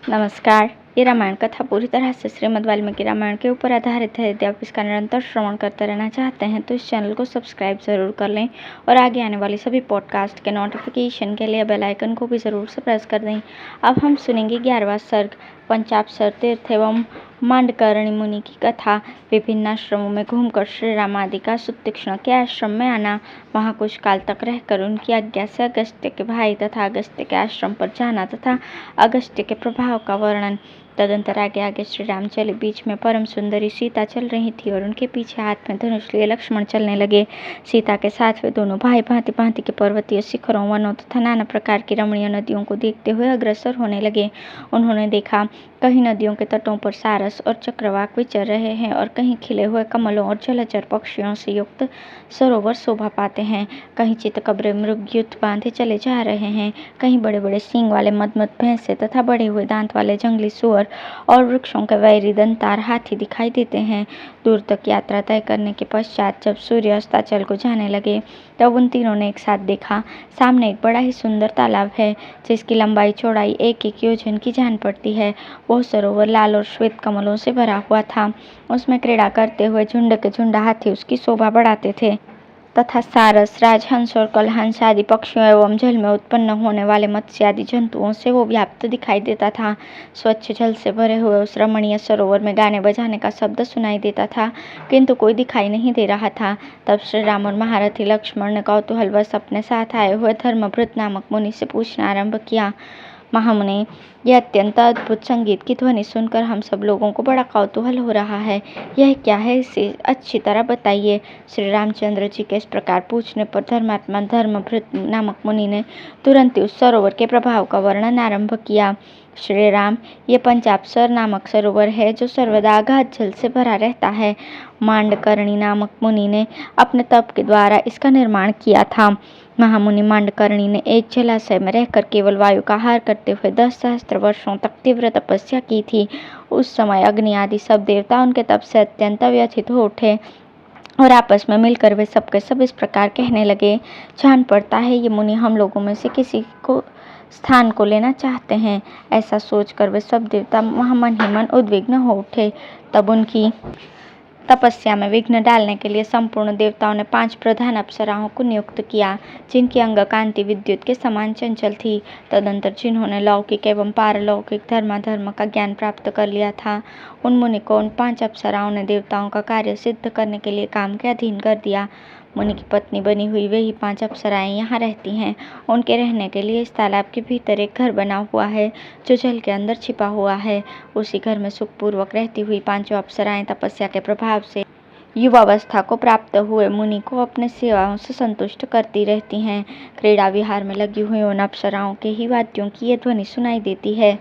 नमस्कार। ये रामायण कथा पूरी तरह से श्रीमद् वाल्मीकि रामायण के ऊपर आधारित है। यदि आप इसका निरंतर श्रवण करते रहना चाहते हैं तो इस चैनल को सब्सक्राइब ज़रूर कर लें और आगे आने वाली सभी पॉडकास्ट के नोटिफिकेशन के लिए बेल आइकन को भी ज़रूर से प्रेस कर दें। अब हम सुनेंगे 11वां सर्ग पंचापसर तीर्थ एवं मांडकर्णी मुनि की कथा। विभिन्न आश्रमों में घूमकर श्री राम आदि का सुतीक्ष्ण के आश्रम में आना, वहाँ कुछ काल तक रहकर उनकी आज्ञा से अगस्त्य के भाई तथा अगस्त्य के आश्रम पर जाना तथा अगस्त्य के प्रभाव का वर्णन। तदंतर आगे आगे श्री राम चले। बीच में परम सुंदरी सीता चल रही थी और उनके पीछे हाथ में धनुष लिए लक्ष्मण चलने लगे। सीता के साथ वे दोनों भाई भांति भांति के पर्वतीय शिखरों, वनों तथा नाना प्रकार की रमणीय नदियों को देखते हुए अग्रसर होने लगे। उन्होंने देखा कहीं नदियों के तटों पर सारस और चक्रवाक विचर रहे हैं और कहीं खिले हुए कमलों और जलचर पक्षियों से युक्त सरोवर शोभा पाते हैं। कहीं चितकबरे मृगयुक्त बांधे चले जा रहे हैं, कहीं बड़े बड़े सींग वाले मदमद भैंसे तथा बढ़े हुए दांत वाले जंगली सुअर और वृक्षों के वैरी दंतार हाथी दिखाई देते हैं। दूर तक यात्रा तय करने के पश्चात जब सूर्य अस्ताचल को जाने लगे तब उन तीनों ने एक साथ देखा, सामने एक बड़ा ही सुंदर तालाब है जिसकी लंबाई चौड़ाई 1-1 योजन की जान पड़ती है। वह सरोवर लाल और श्वेत कमलों से भरा हुआ था। उसमें क्रीड़ा करते हुए झुंड के झुंड हाथी उसकी शोभा बढ़ाते थे तथा सारस, राजहंस और कलहंस आदि पक्षियों एवं जल में उत्पन्न होने वाले मत्स्य आदि जंतुओं से वो व्याप्त दिखाई देता था। स्वच्छ जल से भरे हुए उस रमणीय सरोवर में गाने बजाने का शब्द सुनाई देता था, किंतु कोई दिखाई नहीं दे रहा था। तब श्री राम और महारथी लक्ष्मण ने कौतूहलवश अपने साथ आए हुए धर्मभृत नामक मुनि से पूछना आरंभ किया। महामुनि, यह अत्यंत अद्भुत संगीत की ध्वनि सुनकर हम सब लोगों को बड़ा कौतूहल हो रहा है। यह क्या है, इसे अच्छी तरह बताइए। श्री रामचंद्र जी के इस प्रकार पूछने पर धर्मात्मा धर्मभृत नामक मुनि ने तुरंत ही उस सरोवर के प्रभाव का वर्णन आरंभ किया। श्री राम, ये पंचापसर नामक सरोवर है जो सर्वदा अगाध जल से भरा रहता है। मांडकर्णी नामक मुनि ने अपने तप के द्वारा इसका निर्माण किया था। महामुनि मांडकर्णी ने एक जलाशय में रहकर केवल वायु का आहार करते हुए 10 सहस्त्र वर्षों तक तीव्र तपस्या की थी। उस समय अग्नि आदि सब देवता उनके तप से अत्यंत व्यथित हो उठे और आपस में मिलकर वे सबके सब इस प्रकार कहने लगे, जान पड़ता है ये मुनि हम लोगों में से किसी को स्थान को लेना चाहते हैं। ऐसा सोचकर वे सब देवता मन ही मन उद्विग्न हो उठे। तब उनकी तपस्या में विघ्न डालने के लिए संपूर्ण देवताओं ने 5 प्रधान अप्सराओं को नियुक्त किया, जिनकी अंग कांति विद्युत के समान चंचल थी। तदंतर जिन्होंने लौकिक एवं पारलौकिक धर्माधर्म का ज्ञान प्राप्त कर लिया था, उन मुनि को उन 5 अप्सराओं ने देवताओं का कार्य सिद्ध करने के लिए काम के अधीन कर दिया। मुनि की पत्नी बनी हुई वे ही 5 अप्सराएं यहाँ रहती हैं। उनके रहने के लिए इस तालाब के भीतर एक घर बना हुआ है जो जल के अंदर छिपा हुआ है। उसी घर में सुखपूर्वक रहती हुई 5 अप्सराएं तपस्या के प्रभाव से युवावस्था को प्राप्त हुए मुनि को अपने सेवाओं से संतुष्ट करती रहती हैं। क्रीड़ा विहार में लगी हुई उन अप्सराओं के ही वाद्यों की ये ध्वनि सुनाई देती है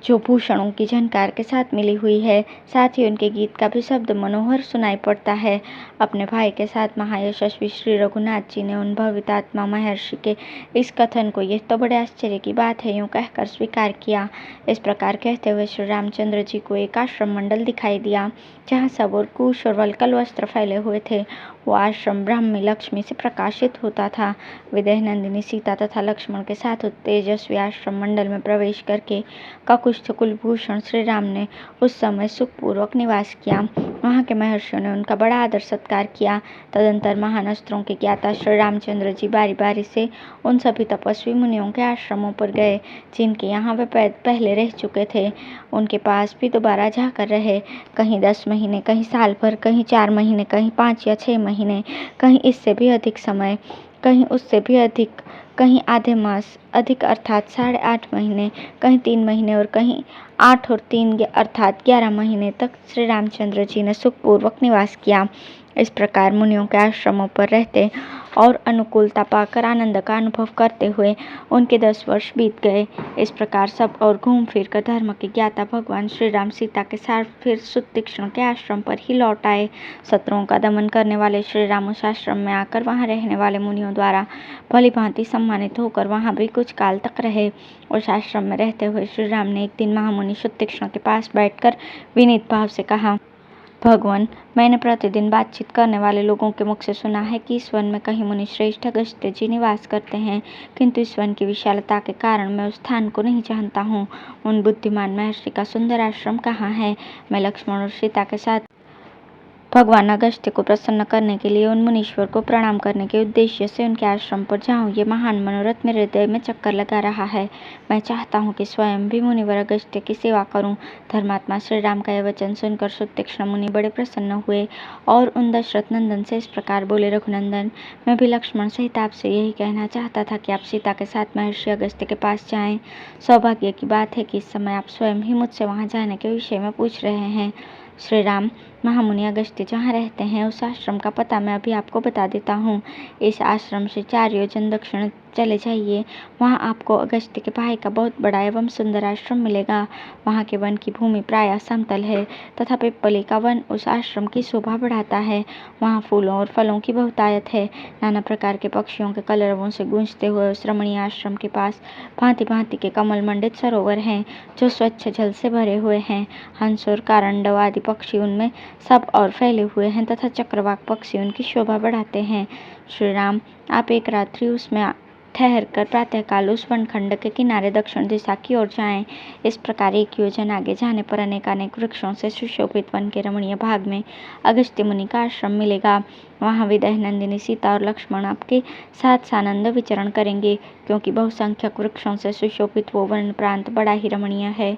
जो भूषणों की झनकार के साथ मिली हुई है। साथ ही उनके गीत का भी शब्द मनोहर सुनाई पड़ता है। अपने भाई के साथ महायशस्वी श्री रघुनाथ जी ने उन भवितात्मा महर्षि के इस कथन को यह तो बड़े आश्चर्य की बात है यूँ कहकर स्वीकार किया। इस प्रकार कहते हुए श्री रामचंद्र जी को एक आश्रम मंडल दिखाई दिया जहाँ सब और कुश और वल्कल वस्त्र फैले हुए थे। वो आश्रम ब्राह्मी लक्ष्मी से प्रकाशित होता था। विदेह नंदिनी सीता तथा लक्ष्मण के साथ तेजस्वी आश्रम मंडल में प्रवेश करके काकुस्थ कुलभूषण श्री राम ने उस समय सुखपूर्वक निवास किया। वहाँ के महर्षियों ने उनका बड़ा आदर सत्कार किया। तदंतर महान अस्त्रों के ज्ञाता श्री रामचंद्र जी बारी बारी से उन सभी तपस्वी मुनियों के आश्रमों पर गए जिनके यहाँ वे पहले रह चुके थे। उनके पास भी दोबारा जाकर रहे। कहीं 10 महीने, कहीं साल भर, कहीं 4 महीने, कहीं 5 या 6 महीने, कहीं इससे भी अधिक समय, कहीं उससे भी अधिक, कहीं आधे मास अधिक अर्थात 8.5 महीने, कहीं 3 महीने और कहीं 8 और 3 अर्थात 11 महीने तक श्री रामचंद्र जी ने सुखपूर्वक निवास किया। इस प्रकार मुनियों के आश्रमों पर रहते और अनुकूलता पाकर आनंद का अनुभव करते हुए उनके 10 वर्ष बीत गए। इस प्रकार सब और घूम फिर कर धर्म के ज्ञाता भगवान श्री राम सीता के साथ फिर सुतीक्ष्ण के आश्रम पर ही लौट आए। शत्रुओं का दमन करने वाले श्री राम उस आश्रम में आकर वहाँ रहने वाले मुनियों द्वारा भली भांति सम्मानित होकर वहाँ भी कुछ काल तक रहे। उस आश्रम में रहते हुए श्री राम ने एक दिन महामुनि सुतीक्ष्ण के पास बैठकर विनीत भाव से कहा, भगवान, मैंने प्रतिदिन बातचीत करने वाले लोगों के मुख से सुना है कि इस वन में कहीं मुनि श्रेष्ठ अगस्त्य जी निवास करते हैं, किंतु इस वन की विशालता के कारण मैं उस स्थान को नहीं जानता हूँ। उन बुद्धिमान महर्षि का सुंदर आश्रम कहाँ है? मैं लक्ष्मण और सीता के साथ भगवान अगस्त्य को प्रसन्न करने के लिए उन मुनीश्वर को प्रणाम करने के उद्देश्य से उनके आश्रम पर जाऊं, ये महान मनोरथ मेरे हृदय में चक्कर लगा रहा है। मैं चाहता हूं कि स्वयं भी मुनिवर अगस्त्य की सेवा करूं। धर्मात्मा श्री राम का यह वचन सुनकर सुतीक्ष्ण मुनि बड़े प्रसन्न हुए और उन दशरथ नंदन से इस प्रकार बोले, रघुनंदन, मैं भी लक्ष्मण सहित आपसे यही कहना चाहता था कि आप सीता के साथ महर्षि अगस्त्य के पास जाएं। सौभाग्य की बात है कि इस समय आप स्वयं ही मुझसे वहां जाने के विषय में पूछ रहे हैं। श्री राम, महामुनि अगस्त्य जहाँ रहते हैं उस आश्रम का पता मैं अभी आपको बता देता हूँ। इस आश्रम से 4 योजन दक्षिण चले जाइए, वहाँ आपको अगस्त्य के भाई का बहुत बड़ा एवं सुंदर आश्रम मिलेगा। वहाँ के वन की भूमि प्रायः समतल है तथा पिप्पली का वन उस आश्रम की शोभा बढ़ाता है। वहाँ फूलों और फलों की बहुतायत है। नाना प्रकार के पक्षियों के कलरवों से गूंजते हुए उस रमणीय आश्रम के पास भांति भांति के कमल मंडित सरोवर हैं जो स्वच्छ जल से भरे हुए हैं। हंस और कारंडव आदि पक्षी उनमें सब और फैले हुए हैं तथा चक्रवाक पक्षी उनकी शोभा बढ़ाते हैं। श्री राम, आप एक रात्रि उसमें ठहर कर प्रातःकाल उस वनखंड के किनारे दक्षिण दिशा की ओर जाएं। इस प्रकार 1 योजन आगे जाने पर अनेकानेक वृक्षों से सुशोभित वन के रमणीय भाग में अगस्त्य मुनि का आश्रम मिलेगा। वहाँ विदेह नंदिनी सीता और लक्ष्मण आपके साथ सानंद विचरण करेंगे, क्योंकि बहुसंख्यक वृक्षों से सुशोभित वो वन प्रांत बड़ा ही रमणीय है।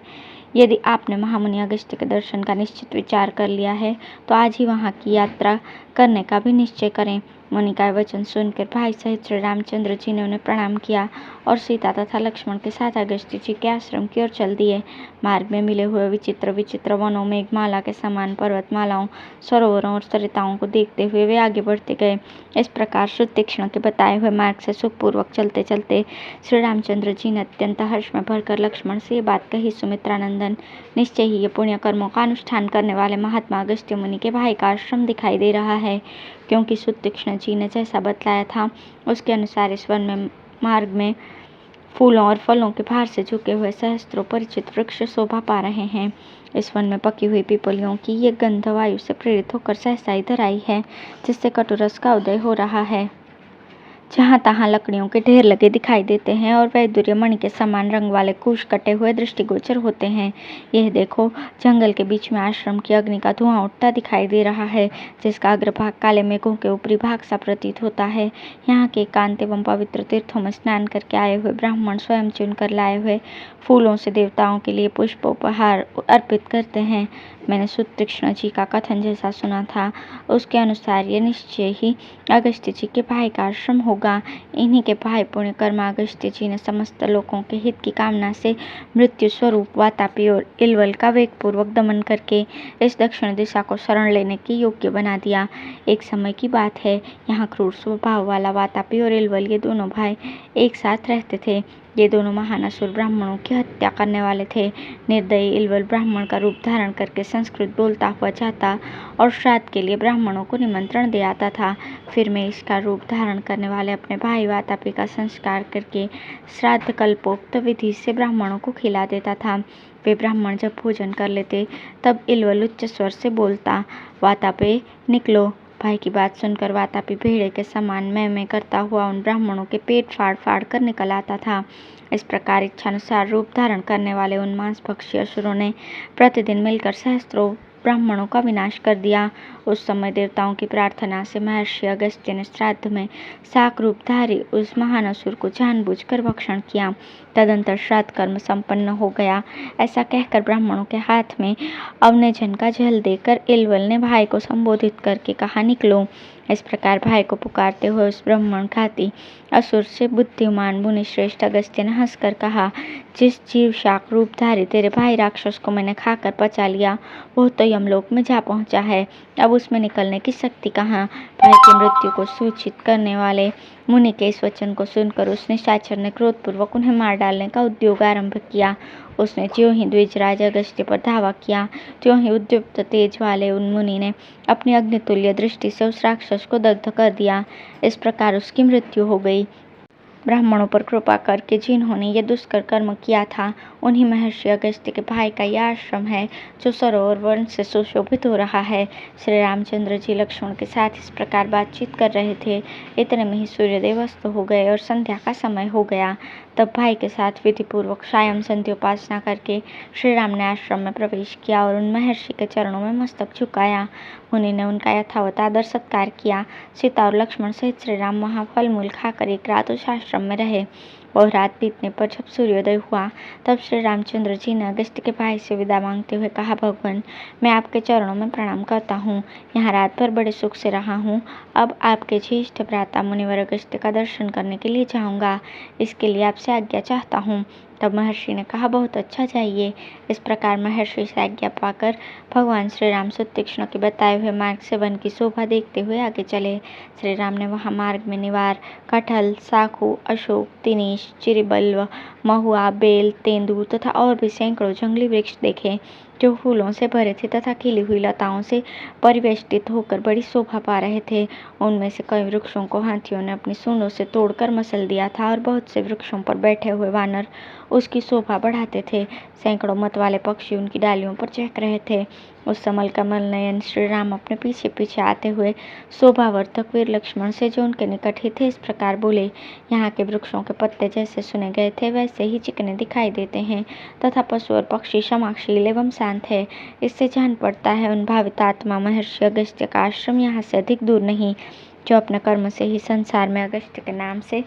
यदि आपने महामुनि अगस्त्य के दर्शन का निश्चित विचार कर लिया है तो आज ही वहाँ की यात्रा करने का भी निश्चय करें। मुनि का वचन सुनकर भाई सहित श्री रामचंद्र जी ने उन्हें प्रणाम किया और सीता तथा लक्ष्मण के साथ अगस्त्य जी के आश्रम की ओर चल दिए। मार्ग में मिले हुए विचित्र विचित्र वनों, मेघमाला के समान पर्वतमालाओं, सरोवरों और सरिताओं को देखते हुए वे आगे बढ़ते गए। इस प्रकार सुतीक्ष्ण के बताए हुए मार्ग से सुखपूर्वक चलते चलते श्री रामचंद्र जी ने अत्यंत हर्ष में भरकर लक्ष्मण से ये बात कही, सुमित्रानंदन, निश्चय ही ये पुण्य कर्मों का अनुष्ठान करने वाले महात्मा अगस्त्य मुनि के भाई का आश्रम दिखाई दे रहा है, क्योंकि सुतीक्ष्ण जी ने जैसा बतलाया था उसके अनुसार इस वन में मार्ग में फूलों और फलों के भार से झुके हुए सहस्त्रों परिचित वृक्ष शोभा पा रहे हैं। इस वन में पकी हुई पिपलियों की ये गंध वायु से प्रेरित होकर सहसा इधर आई है, जिससे कटुरस का उदय हो रहा है। जहाँ तहाँ लकड़ियों के ढेर लगे दिखाई देते हैं और वैदुर्य मणि के समान रंग वाले कुश कटे हुए दृष्टिगोचर होते हैं। यह देखो, जंगल के बीच में आश्रम की अग्नि का धुआं उठता दिखाई दे रहा है, जिसका अग्रभाग काले मेघों के ऊपरी भाग सा प्रतीत होता है। यहाँ के एकांत एवं पवित्र तीर्थों में स्नान करके आए हुए ब्राह्मण स्वयं चुनकर लाए हुए फूलों से देवताओं के लिए पुष्प उपहार अर्पित करते हैं। मैंने सुतीक्ष्ण जी का कथन जैसा सुना था उसके अनुसार ये निश्चय ही अगस्त्य जी के भाई का आश्रम होगा। इन्हीं के भाई पुण्यकर्मा अगस्त्य जी ने समस्त लोगों के हित की कामना से मृत्यु स्वरूप वातापी और इलवल का वेगपूर्वक दमन करके इस दक्षिण दिशा को शरण लेने के योग्य बना दिया। एक समय की बात है, यहाँ क्रूर स्वभाव वाला वातापी और इलवल ये दोनों भाई एक साथ रहते थे। ये दोनों महान असुर ब्राह्मणों की हत्या करने वाले थे। निर्दयी इलवल ब्राह्मण का रूप धारण करके संस्कृत बोलता हुआ जाता और श्राद्ध के लिए ब्राह्मणों को निमंत्रण दे आता था। फिर मैं इसका रूप धारण करने वाले अपने भाई वातापी का संस्कार करके श्राद्ध कल्पोक्त विधि से ब्राह्मणों को खिला देता था। वे ब्राह्मण जब भोजन कर लेते तब इलवल उच्च स्वर से बोलता, वातापे निकलो। भाई की बात सुनकर वातापी भेड़े के समान मैं करता हुआ उन ब्राह्मणों के पेट फाड़ फाड़ कर निकल आता था। इस प्रकार इच्छानुसार रूप धारण करने वाले उन मांसभक्षी असुरों ने प्रतिदिन मिलकर सहस्त्रों ब्राह्मणों का विनाश कर दिया। उस समय देवताओं की प्रार्थना से महर्षि अगस्त्य ने श्राद्ध में शाक रूपधारी उस महान असुर को जानबूझकर भक्षण किया। तदंतर श्राद्ध कर्म संपन्न हो गया। ऐसा कहकर ब्राह्मणों के हाथ में अवनेजन का जल देकर इलवल ने भाई को संबोधित करके कहा, निकलो। इस प्रकार भाई को पुकारते हुए उस ब्राह्मण घाती असुर से बुद्धिमान मुनि श्रेष्ठ अगस्त्य ने हंसकर कहा, जिस जीव शाक रूपधारी तेरे भाई राक्षस को मैंने खाकर पचा लिया वो तो यमलोक में जा पहुंचा है, अब उसमें निकलने की शक्ति कहाँ। भाई की मृत्यु को सूचित करने वाले मुनि के इस वचन को सुनकर उस निशाचर ने क्रोधपूर्वक उन्हें मार डालने का उद्योग आरंभ किया। उसने ज्यों ही द्विजराज अगस्त्य पर धावा किया त्यों ही उद्युक्त तेज वाले उन मुनि ने अपनी अग्नितुल्य दृष्टि से उस राक्षस को दग्ध कर दिया। इस प्रकार उसकी मृत्यु हो गई। ब्राह्मणों पर कृपा करके जिन्होंने ये दुष्कर कर्म किया था, उन्हीं महर्षि अगस्त्य के भाई का यह आश्रम है जो सरोवर वन से सुशोभित हो रहा है। श्री रामचंद्र जी लक्ष्मण के साथ इस प्रकार बातचीत कर रहे थे। इतने में ही सूर्यदेव अस्त हो गए और संध्या का समय हो गया। तब भाई के साथ विधिपूर्वक सायं संध्योपासना करके श्री राम ने आश्रम में प्रवेश किया और उन महर्षि के चरणों में मस्तक झुकाया। मुनि ने उनका यथावत आदर सत्कार किया। सीता और लक्ष्मण सहित श्री राम वहाँ फल मूल खाकर एक रात उस आश्रम में रहे। और रात बीतने पर जब सूर्योदय हुआ, तब श्री रामचंद्र जी ने अगस्त्य के भाई से विदा मांगते हुए कहा, भगवान, मैं आपके चरणों में प्रणाम करता हूँ। यहाँ रात भर बड़े सुख से रहा हूँ। अब आपके ज्येष्ठ भ्राता मुनिवर अगस्त्य का दर्शन करने के लिए जाऊँगा। इसके लिए आपसे आज्ञा चाहता हूँ। तब महर्षि ने कहा, बहुत अच्छा, जाइए। इस प्रकार महर्षि से आज्ञा पाकर भगवान श्री राम सुतीक्ष्ण के बताए हुए मार्ग से वन की शोभा देखते हुए आगे चले। श्री राम ने वहाँ मार्ग में निवार, कटहल, साखू, अशोक, तिनीश, चिरिबल्व, महुआ, बेल, तेंदू तथा और भी सैकड़ों जंगली वृक्ष देखे जो फूलों से भरे थे तथा खिली हुई लताओं से परिवेष्टित होकर बड़ी शोभा पा रहे थे। उनमें से कई वृक्षों को हाथियों ने अपनी सूंडों से तोड़कर मसल दिया था और बहुत से वृक्षों पर बैठे हुए वानर उसकी शोभा बढ़ाते थे। सैकड़ों मत वाले पक्षी उनकी डालियों पर चहक रहे थे। उस समल कमल नयन श्री राम अपने पीछे पीछे आते हुए शोभावर्धक वीर लक्ष्मण से जो उनके निकट ही थे इस प्रकार बोले, यहाँ के वृक्षों के पत्ते जैसे सुने गए थे वैसे ही चिकने दिखाई देते हैं तथा पशु और पक्षी क्षमाशील एवं शांत है। इससे जान पड़ता है उन भावित आत्मा महर्षि अगस्त्य का आश्रम यहाँ से अधिक दूर नहीं, जो अपने कर्म से ही संसार में अगस्त्य के नाम से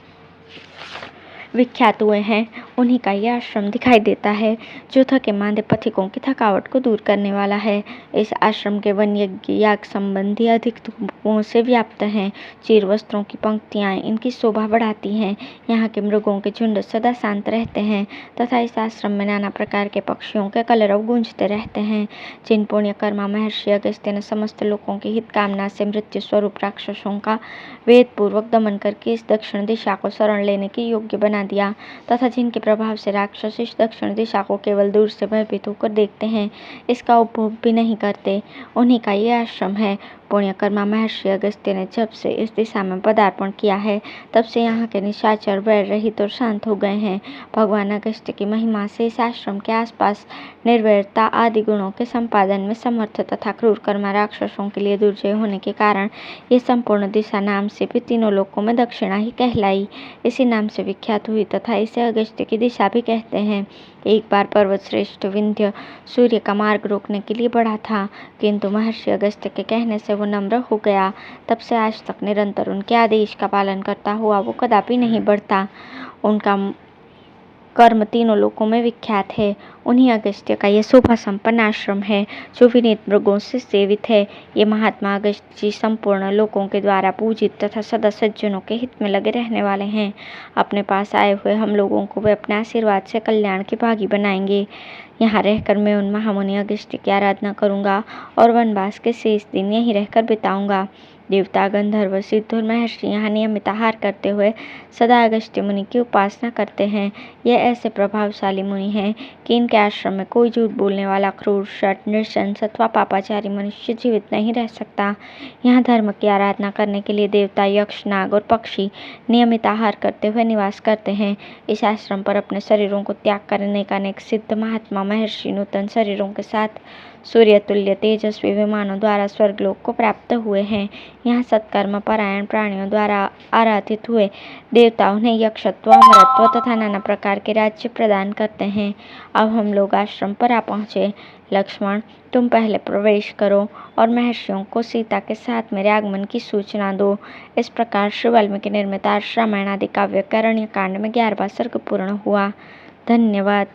विख्यात हुए हैं। उन्हीं का यह आश्रम दिखाई देता है जो थके मांदे पथिकों की थकावट को दूर करने वाला है। इस आश्रम के वन यज्ञ याग संबंधी अधिक धूपों से व्याप्त हैं। चीर वस्त्रों की पंक्तियाँ इनकी शोभा बढ़ाती हैं। यहाँ के मृगों के झुंड सदा शांत रहते हैं तथा इस आश्रम में नाना प्रकार के पक्षियों के कलरव गूंजते रहते हैं। जिन पुण्यकर्मा महर्षि अगस्त्य ने समस्त लोगों की हित कामना से मृत्यु स्वरूप राक्षसों का वेद पूर्वक दमन करके इस दक्षिण दिशा को शरण लेने के योग्य बना दिया तथा जिनके प्रभाव से राक्षस इस दक्षिण दिशा को केवल दूर से भयभीत होकर देखते हैं, इसका उपभोग भी नहीं करते, उन्हीं का ये आश्रम है। पुण्यकर्मा महर्षि अगस्त्य ने जब से इस दिशा में पदार्पण किया है, तब से यहाँ के निशाचर वैर रहित और शांत हो गए हैं। भगवान अगस्त्य की महिमा से इस आश्रम के आसपास निर्वैरता आदि गुणों के संपादन में समर्थ तथा क्रूर कर्मा राक्षसों के लिए दुर्जय होने के कारण ये संपूर्ण दिशा नाम से भी तीनों लोकों में दक्षिणा ही कहलाई, इसी नाम से विख्यात हुई तथा इसे अगस्त्य की दिशा भी कहते हैं। एक बार पर्वत श्रेष्ठ विंध्य सूर्य का मार्ग रोकने के लिए बढ़ा था, किंतु महर्षि अगस्त्य के कहने से वो नम्र हो गया। तब से आज तक निरंतर उनके आदेश का पालन करता हुआ वो कदापि नहीं बढ़ता। उनका कर्म तीनों लोकों में विख्यात है। उन्हीं अगस्त्य का यह शोभा संपन्न आश्रम है जो विनीत मृगों से सेवित है। ये महात्मा अगस्त्य जी संपूर्ण लोकों के द्वारा पूजित तथा सदा सज्जनों के हित में लगे रहने वाले हैं। अपने पास आए हुए हम लोगों को वे अपने आशीर्वाद से कल्याण के भागी बनाएंगे। यहाँ रहकर मैं उन महामुनि अगस्त्य की आराधना करूँगा और वनवास के शेष दिन यहीं रहकर बिताऊंगा। देवता, गंधर्व, सिद्ध और महर्षि यहाँ नियमित आहार करते हुए सदा अगस्त्य मुनि की उपासना करते हैं। ये ऐसे प्रभावशाली मुनि हैं कि इनके आश्रम में कोई झूठ बोलने वाला, क्रूर, शठ, नृशंस अथवा पापाचारी मनुष्य जीवित नहीं रह सकता। यहाँ धर्म की आराधना करने के लिए देवता, यक्ष, नाग और पक्षी नियमित आहार करते हुए निवास करते हैं। इस आश्रम पर अपने शरीरों को त्याग कर अनेक सिद्ध महात्मा महर्षि नूतन शरीरों के साथ सूर्य तुल्य तेजस्वी विमानों द्वारा स्वर्गलोक को प्राप्त हुए हैं। यहाँ सत्कर्म परायण प्राणियों द्वारा आराधित हुए देवता उन्हें यक्षत्व, अमरत्व तथा नाना प्रकार के राज्य प्रदान करते हैं। अब हम लोग आश्रम पर आ पहुँचे। लक्ष्मण, तुम पहले प्रवेश करो और महर्षियों को सीता के साथ मेरे आगमन की सूचना दो। इस प्रकार श्री वाल्मीकि निर्मित रामायण आदि काव्य के अरण्य कांड में 11वां सर्ग पूर्ण हुआ। धन्यवाद।